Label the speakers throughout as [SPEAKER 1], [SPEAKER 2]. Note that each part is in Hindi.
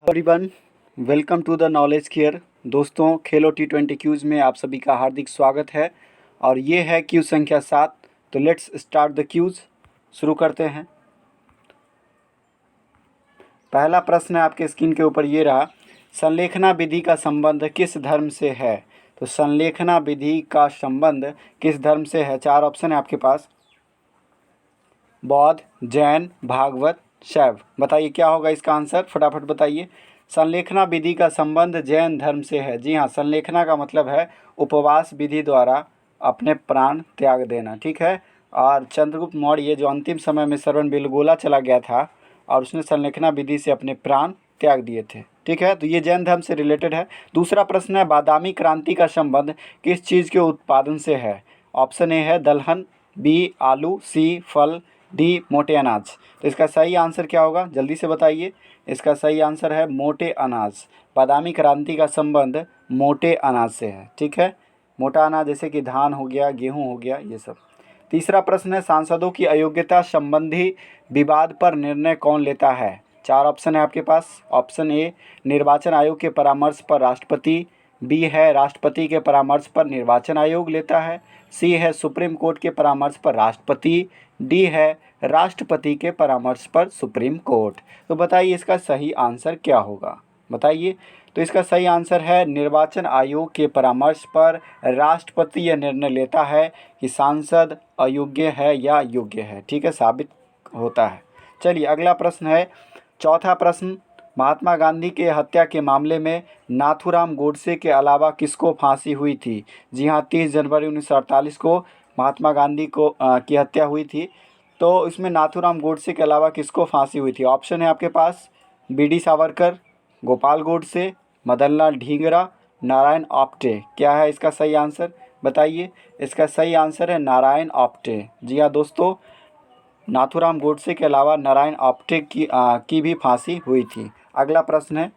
[SPEAKER 1] Everyone, welcome to the knowledge care. दोस्तों, खेलो T20 क्यूज़ में आप सभी का हार्दिक स्वागत है और ये है क्यूज़ संख्या 7। तो लेट्स स्टार्ट द क्यूज़। शुरू करते हैं। पहला प्रश्न है आपके स्क्रीन के ऊपर ये रहा, संलेखना विधि का संबंध किस धर्म से है। तो संलेखना विधि का संबंध किस धर्म से है। 4 ऑप्शन है आपके पास, बौद्ध, जैन, भागवत, शैव। बताइए क्या होगा इसका आंसर, फटाफट बताइए। संलेखना विधि का संबंध जैन धर्म से है। जी हाँ, संलेखना का मतलब है उपवास विधि द्वारा अपने प्राण त्याग देना, ठीक है। और चंद्रगुप्त मौर्य जो अंतिम समय में श्रवणबेलगोला चला गया था और उसने संलेखना विधि से अपने प्राण त्याग दिए थे, ठीक है। तो ये जैन धर्म से रिलेटेड है। दूसरा प्रश्न है, बादामी क्रांति का संबंध किस चीज़ के उत्पादन से है। ऑप्शन ए है दलहन, बी आलू, सी फल, डी मोटे अनाज। तो इसका सही आंसर क्या होगा, जल्दी से बताइए। इसका सही आंसर है मोटे अनाज। बादामी क्रांति का संबंध मोटे अनाज से है, ठीक है। मोटा अनाज जैसे कि धान हो गया, गेहूं हो गया, ये सब। तीसरा प्रश्न है, सांसदों की अयोग्यता संबंधी विवाद पर निर्णय कौन लेता है। 4 ऑप्शन है आपके पास। ऑप्शन ए, निर्वाचन आयोग के परामर्श पर राष्ट्रपति, बी है राष्ट्रपति के परामर्श पर निर्वाचन आयोग लेता है, सी है सुप्रीम कोर्ट के परामर्श पर राष्ट्रपति, डी है राष्ट्रपति के परामर्श पर सुप्रीम कोर्ट। तो बताइए इसका सही आंसर क्या होगा, बताइए। तो इसका सही आंसर है निर्वाचन आयोग के परामर्श पर राष्ट्रपति यह निर्णय लेता है कि सांसद अयोग्य है या योग्य है, ठीक है, साबित होता है। चलिए अगला प्रश्न है, चौथा प्रश्न, महात्मा गांधी के हत्या के मामले में नाथूराम गोडसे के अलावा किसको फांसी हुई थी। जी हाँ, 30 जनवरी 1948 को महात्मा गांधी की हत्या हुई थी। तो इसमें नाथूराम गोडसे के अलावा किसको फांसी हुई थी। ऑप्शन है आपके पास, बी.डी. सावरकर, गोपाल गोडसे, मदनलाल ढींगरा, नारायण आप्टे। क्या है इसका सही आंसर, बताइए। इसका सही आंसर है नारायण आप्टे। जी हाँ दोस्तों, नाथूराम गोडसे के अलावा नारायण आप्टे की भी फांसी हुई थी। अगला प्रश्न है,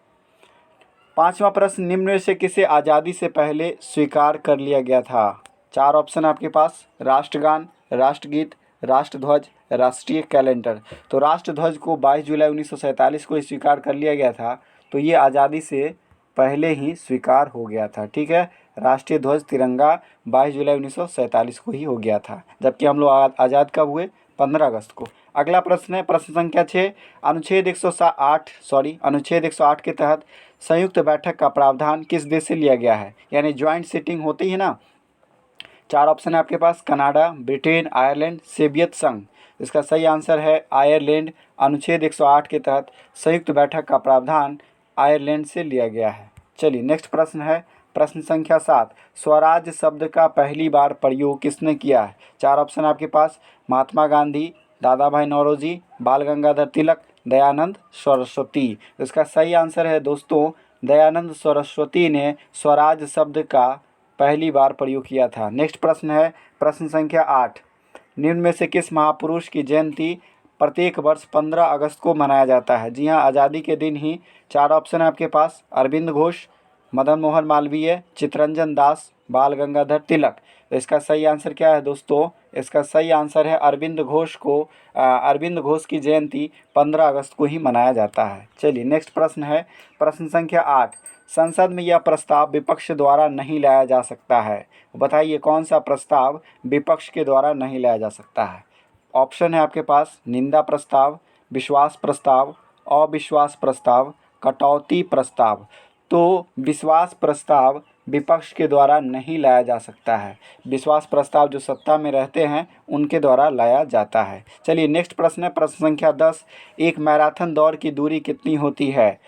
[SPEAKER 1] पांचवा प्रश्न, निम्न में से किसे आज़ादी से पहले स्वीकार कर लिया गया था। 4 ऑप्शन आपके पास, राष्ट्रगान, राष्ट्रगीत, राष्ट्रध्वज, राष्ट्रीय कैलेंडर। तो राष्ट्रध्वज को 22 जुलाई 1947 को स्वीकार कर लिया गया था। तो ये आज़ादी से पहले ही स्वीकार हो गया था, ठीक है। राष्ट्रीय ध्वज तिरंगा 22 जुलाई 1947 को ही हो गया था, जबकि हम लोग आज़ाद कब हुए, 15 अगस्त को। अगला प्रश्न है, प्रश्न संख्या 6, अनुच्छेद 108 के तहत संयुक्त बैठक का प्रावधान किस देश से लिया गया है। यानी ज्वाइंट सिटिंग होती है ना। 4 ऑप्शन है आपके पास, कनाडा, ब्रिटेन, आयरलैंड, सोवियत संघ। इसका सही आंसर है आयरलैंड। अनुच्छेद 108 के तहत संयुक्त बैठक का प्रावधान आयरलैंड से लिया गया है। चलिए नेक्स्ट प्रश्न है, प्रश्न संख्या 7, स्वराज शब्द का पहली बार प्रयोग किसने किया है। 4 ऑप्शन आपके पास, महात्मा गांधी, दादा भाई नौरोजी, बाल गंगाधर तिलक, दयानंद सरस्वती। इसका सही आंसर है दोस्तों, दयानंद सरस्वती ने स्वराज शब्द का पहली बार प्रयोग किया था। नेक्स्ट प्रश्न है, प्रश्न संख्या 8, निम्न में से किस महापुरुष की जयंती प्रत्येक वर्ष 15 अगस्त को मनाया जाता है। जी हाँ, आज़ादी के दिन ही। 4 ऑप्शन है आपके पास, अरविंद घोष, मदन मोहन मालवीय, चित्तरंजन दास, बाल गंगाधर तिलक। तो इसका सही आंसर क्या है दोस्तों, इसका सही आंसर है अरविंद घोष की जयंती 15 अगस्त को ही मनाया जाता है। चलिए नेक्स्ट प्रश्न है, प्रश्न संख्या 8, संसद में यह प्रस्ताव विपक्ष द्वारा नहीं लाया जा सकता है। बताइए कौन सा प्रस्ताव विपक्ष के द्वारा नहीं लाया जा सकता है। ऑप्शन है आपके पास, निंदा प्रस्ताव, विश्वास प्रस्ताव, अविश्वास प्रस्ताव, कटौती प्रस्ताव। तो विश्वास प्रस्ताव विपक्ष के द्वारा नहीं लाया जा सकता है। विश्वास प्रस्ताव जो सत्ता में रहते हैं उनके द्वारा लाया जाता है। चलिए नेक्स्ट प्रश्न है, प्रश्न संख्या 10, एक मैराथन दौड़ की दूरी कितनी होती है।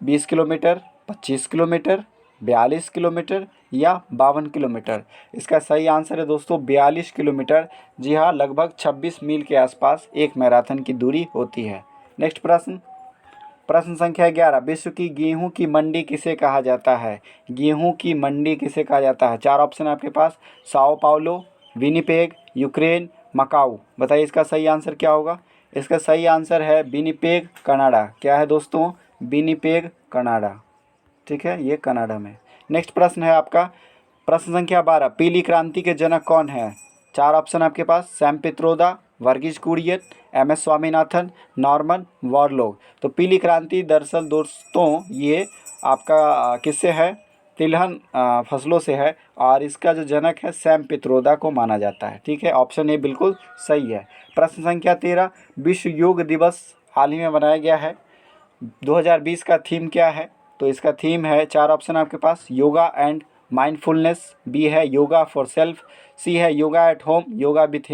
[SPEAKER 1] 20 किलोमीटर, 25 किलोमीटर, 42 किलोमीटर या 52 किलोमीटर। इसका सही आंसर है दोस्तों 42 किलोमीटर। जी हाँ, लगभग 26 मील के आसपास एक मैराथन की दूरी होती है। नेक्स्ट प्रश्न, प्रश्न संख्या 11, विश्व की गेहूं की मंडी किसे कहा जाता है। गेहूं की मंडी किसे कहा जाता है। 4 ऑप्शन आपके पास, Sao Paulo, Winnipeg, Ukraine, Macau. बताइए इसका सही आंसर क्या होगा। इसका सही आंसर है विनिपेग, कनाडा। क्या है दोस्तों, विनिपेग, कनाडा, ठीक है, ये कनाडा में। नेक्स्ट प्रश्न है आपका, प्रश्न संख्या 12, पीली क्रांति के जनक कौन है। 4 ऑप्शन आपके पास, Sam Pitroda, Verghese Kurien, M S. Swaminathan, Norman Borlaug. तो पीली क्रांति दरअसल दोस्तों ये आपका किससे है, तिलहन फसलों से है, और इसका जो जनक है सैम पित्रोदा को माना जाता है। ठीक है, ऑप्शन ए बिल्कुल सही है। प्रश्न संख्या 13, विश्व योग दिवस हाल ही में मनाया गया है, 2020 का थीम क्या है? तो इसका थीम है, 4 ऑप्शन आपके पास, योगा एंड माइंडफुलनेस, बी है योगा फॉर सेल्फ, सी है yoga at home, yoga with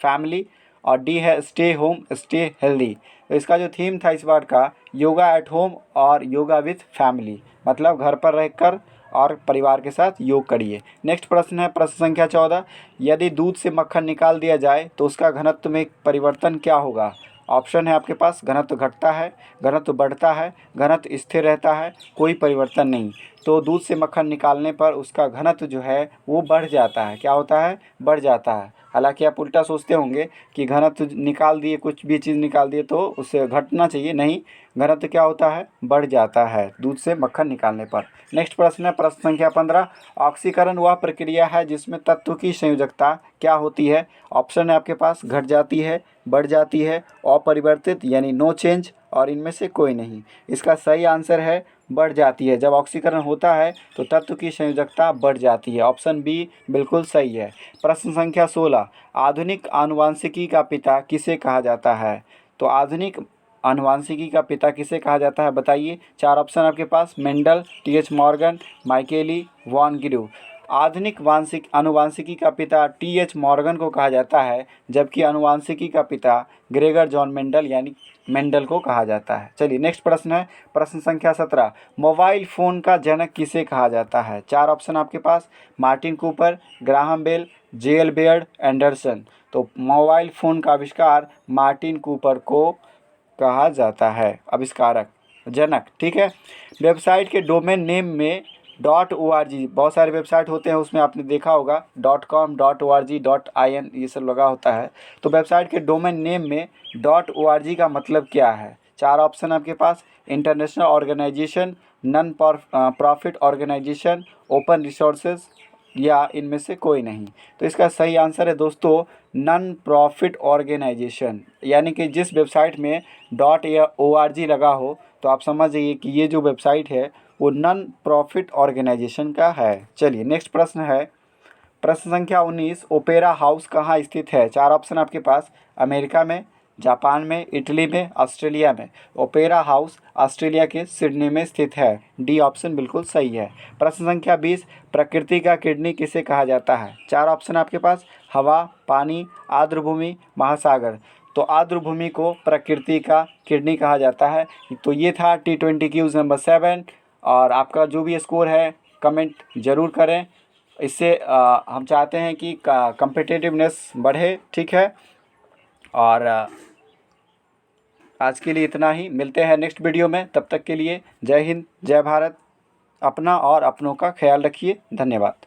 [SPEAKER 1] family, और डी है स्टे होम स्टे हेल्दी। तो इसका जो थीम था इस बार का, योगा एट होम और योगा विथ फैमिली, मतलब घर पर रहकर और परिवार के साथ योग करिए। नेक्स्ट प्रश्न है प्रश्न संख्या 14, यदि दूध से मक्खन निकाल दिया जाए तो उसका घनत्व में परिवर्तन क्या होगा? ऑप्शन है आपके पास, घनत्व घटता है, घनत्व बढ़ता है, घनत्व स्थिर रहता है, कोई परिवर्तन नहीं। तो दूध से मक्खन निकालने पर उसका घनत्व जो है वो बढ़ जाता है। क्या होता है? बढ़ जाता है। हालांकि आप उल्टा सोचते होंगे कि घनत्व निकाल दिए, कुछ भी चीज़ निकाल दिए तो उससे घटना चाहिए, नहीं, घनत्व क्या होता है? बढ़ जाता है दूध से मक्खन निकालने पर। नेक्स्ट प्रश्न है प्रश्न संख्या 15, ऑक्सीकरण वह प्रक्रिया है जिसमें तत्व की संयोजकता क्या होती है? ऑप्शन है आपके पास, घट जाती है, बढ़ जाती है, अपरिवर्तित यानी नो चेंज, और इनमें से कोई नहीं। इसका सही आंसर है बढ़ जाती है। जब ऑक्सीकरण होता है तो तत्व की संयोजकता बढ़ जाती है। ऑप्शन बी बिल्कुल सही है। प्रश्न संख्या 16, आधुनिक आनुवांशिकी का पिता किसे कहा जाता है? तो आधुनिक आनुवांशिकी का पिता किसे कहा जाता है बताइए। 4 ऑप्शन आपके पास, मेंडल, टी.एच. मॉर्गन, माइकेली, वॉन ग्रीव। आधुनिक आनुवांशिकी का पिता टी.एच. मॉर्गन को कहा जाता है, जबकि आनुवांशिकी का पिता ग्रेगर जॉन मेंडल यानी मेंडल को कहा जाता है। चलिए नेक्स्ट प्रश्न है प्रश्न संख्या 17, मोबाइल फ़ोन का जनक किसे कहा जाता है? 4 ऑप्शन आपके पास, Martin Cooper, Graham Bell, J L. Baird, Anderson. तो मोबाइल फ़ोन का आविष्कार मार्टिन कूपर को कहा जाता है, आविष्कारक, जनक। ठीक है। वेबसाइट के डोमेन नेम में .org, बहुत सारे वेबसाइट होते हैं उसमें आपने देखा होगा .com, .org, .in ये सब लगा होता है। तो वेबसाइट के डोमेन नेम में .org का मतलब क्या है? 4 ऑप्शन आपके पास, international organisation, non profit organisation, open resources, या इनमें से कोई नहीं। तो इसका सही आंसर है दोस्तों नन प्रॉफिट ऑर्गेनाइजेशन, यानी कि जिस वेबसाइट में .org लगा हो तो आप समझ जाइए कि ये जो वेबसाइट है वो नन प्रॉफिट ऑर्गेनाइजेशन का है। चलिए नेक्स्ट प्रश्न है प्रश्न संख्या 19, ओपेरा हाउस कहाँ स्थित है? 4 ऑप्शन आपके पास, अमेरिका में, जापान में, इटली में, ऑस्ट्रेलिया में। ओपेरा हाउस ऑस्ट्रेलिया के सिडनी में स्थित है। डी ऑप्शन बिल्कुल सही है। प्रश्न संख्या 20, प्रकृति का किडनी किसे कहा जाता है? 4 ऑप्शन आपके पास, हवा, पानी, आर्द्रभूमि, महासागर। तो आर्द्रभूमि को प्रकृति का किडनी कहा जाता है। तो ये था T20 क्यूज नंबर 7, और आपका जो भी स्कोर है कमेंट ज़रूर करें। इससे हम चाहते हैं कि कम्पिटिटिवनेस बढ़े। ठीक है, और आज के लिए इतना ही, मिलते हैं नेक्स्ट वीडियो में। तब तक के लिए जय हिंद, जय भारत। अपना और अपनों का ख्याल रखिए। धन्यवाद।